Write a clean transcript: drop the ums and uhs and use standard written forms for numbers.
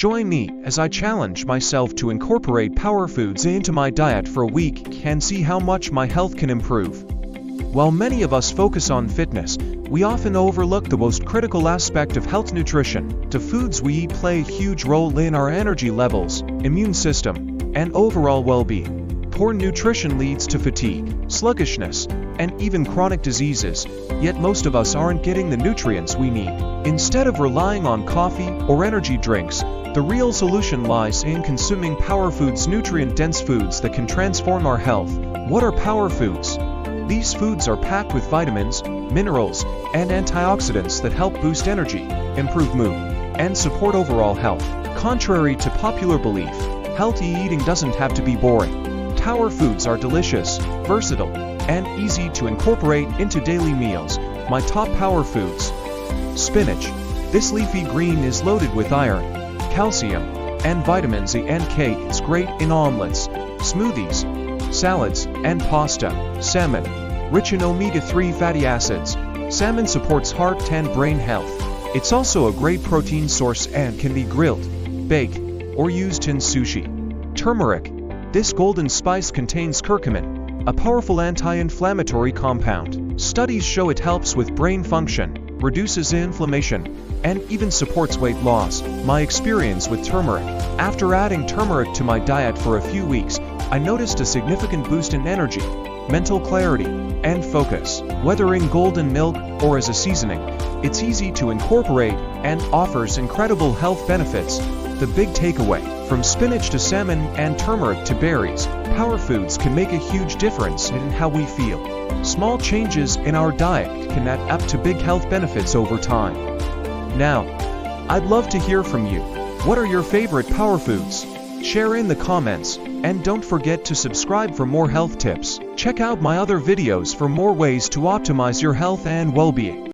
Join me as I challenge myself to incorporate power foods into my diet for a week and see how much my health can improve. While many of us focus on fitness, we often overlook the most critical aspect of health: nutrition. The foods we eat play a huge role in our energy levels, immune system, and overall well-being. Poor nutrition leads to fatigue, sluggishness, and even chronic diseases, yet most of us aren't getting the nutrients we need. Instead of relying on coffee or energy drinks, the real solution lies in consuming power foods, nutrient-dense foods that can transform our health. What are power foods? These foods are packed with vitamins, minerals, and antioxidants that help boost energy, improve mood, and support overall health. Contrary to popular belief, healthy eating doesn't have to be boring. Power foods are delicious, versatile, and easy to incorporate into daily meals. My top power foods. Spinach. This leafy green is loaded with iron, calcium, and vitamins A and K. It's great in omelets, smoothies, salads, and pasta. Salmon. Rich in omega-3 fatty acids, salmon supports heart and brain health. It's also a great protein source and can be grilled, baked, or used in sushi. Turmeric. This golden spice contains curcumin, a powerful anti-inflammatory compound. Studies show it helps with brain function, reduces inflammation, and even supports weight loss. My experience with turmeric. After adding turmeric to my diet for a few weeks, I noticed a significant boost in energy, mental clarity, and focus. Whether in golden milk or as a seasoning, it's easy to incorporate and offers incredible health benefits. The big takeaway: from spinach to salmon and turmeric to berries, power foods can make a huge difference in how we feel. Small changes in our diet can add up to big health benefits over time. Now, I'd love to hear from you. What are your favorite power foods? Share in the comments, and don't forget to subscribe for more health tips. Check out my other videos for more ways to optimize your health and well-being.